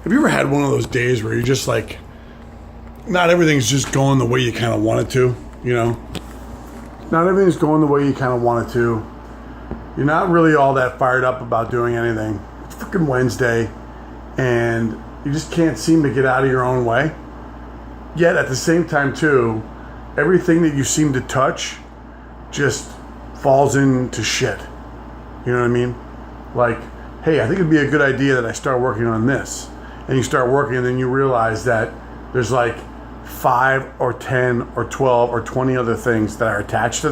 Have you ever had one of those days where you're just like, not everything's just going the way you kind of want it to, you know? Not everything's going the way you kind of want it to. You're not really all that fired up about doing anything. It's freaking Wednesday, and you just can't seem to get out of your own way. Yet at the same time, too, everything that you seem to touch just falls into shit. You know what I mean? Like, hey, I think it'd be a good idea that I start working on this. And you start working, and then you realize that there's like 5 or 10 or 12 or 20 other things that are attached to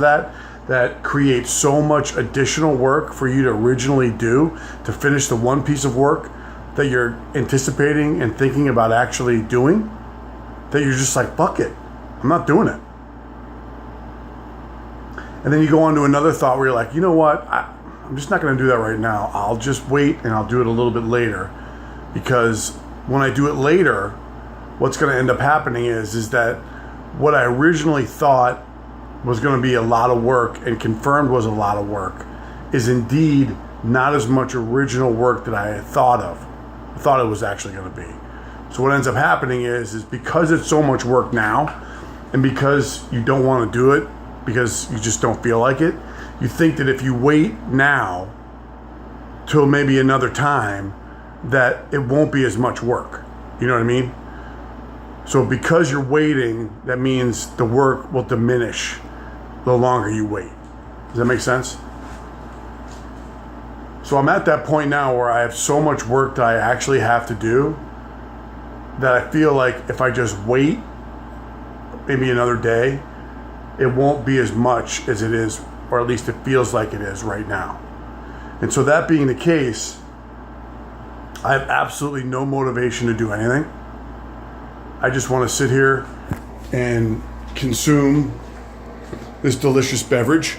that create so much additional work for you to originally do to finish the one piece of work that you're anticipating and thinking about actually doing, that you're just like, fuck it, I'm not doing it. And then you go on to another thought where you're like, you know what, I'm just not going to do that right now. I'll just wait and I'll do it a little bit later, because when I do it later, what's going to end up happening is that what I originally thought was going to be a lot of work and confirmed was a lot of work is indeed not as much original work that I had thought of. I thought it was actually going to be. So what ends up happening is because it's so much work now, and because you don't want to do it because you just don't feel like it, you think that if you wait now till maybe another time, that it won't be as much work. You know what I mean? So because you're waiting, that means the work will diminish the longer you wait. Does that make sense? So I'm at that point now where I have so much work that I actually have to do that I feel like if I just wait maybe another day, it won't be as much as it is, or at least it feels like it is right now. And so that being the case, I have absolutely no motivation to do anything. I just want to sit here and consume this delicious beverage.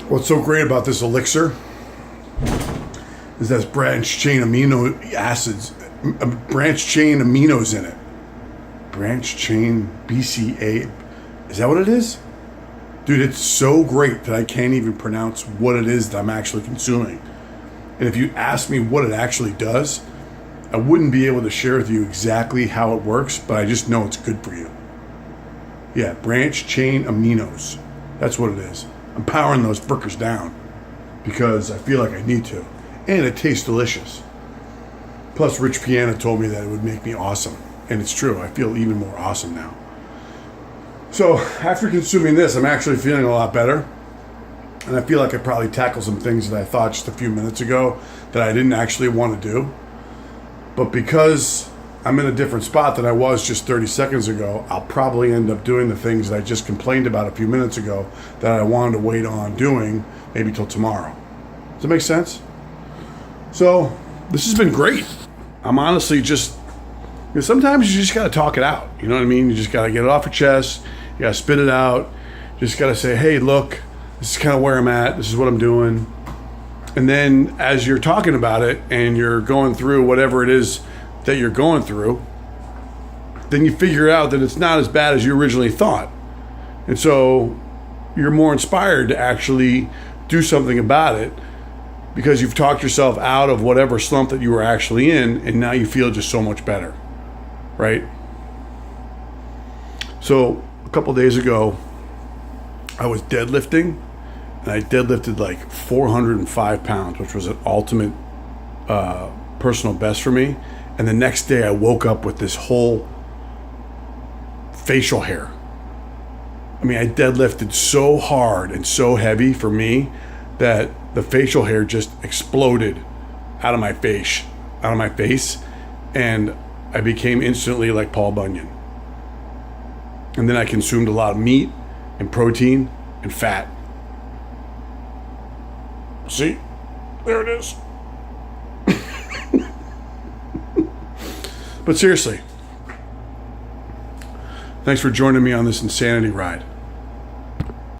What's so great about this elixir is that it's branched chain amino acids, branched chain aminos in it. Branched chain BCA. Is that what it is? Dude, it's so great that I can't even pronounce what it is that I'm actually consuming. And if you ask me what it actually does, I wouldn't be able to share with you exactly how it works, but I just know it's good for you. Yeah, branched chain aminos. That's what it is. I'm powering those frickers down because I feel like I need to. And it tastes delicious. Plus, Rich Piana told me that it would make me awesome. And it's true. I feel even more awesome now. So after consuming this, I'm actually feeling a lot better. And I feel like I probably tackled some things that I thought just a few minutes ago that I didn't actually want to do. But because I'm in a different spot than I was just 30 seconds ago, I'll probably end up doing the things that I just complained about a few minutes ago that I wanted to wait on doing maybe till tomorrow. Does that make sense? So this has been great. I'm honestly just, sometimes you just got to talk it out. You know what I mean? You just got to get it off your chest. You got to spit it out. You just got to say, hey, look, this is kind of where I'm at. This is what I'm doing. And then as you're talking about it and you're going through whatever it is that you're going through, then you figure out that it's not as bad as you originally thought. And so you're more inspired to actually do something about it because you've talked yourself out of whatever slump that you were actually in, and now you feel just so much better, right? So a couple days ago, I was deadlifting, and I deadlifted like 405 pounds, which was an ultimate personal best for me. And the next day I woke up with this whole facial hair. I mean, I deadlifted so hard and so heavy for me that the facial hair just exploded out of my face, and I became instantly like Paul Bunyan. And then I consumed a lot of meat and protein and fat. See? There it is. But seriously, thanks for joining me on this insanity ride.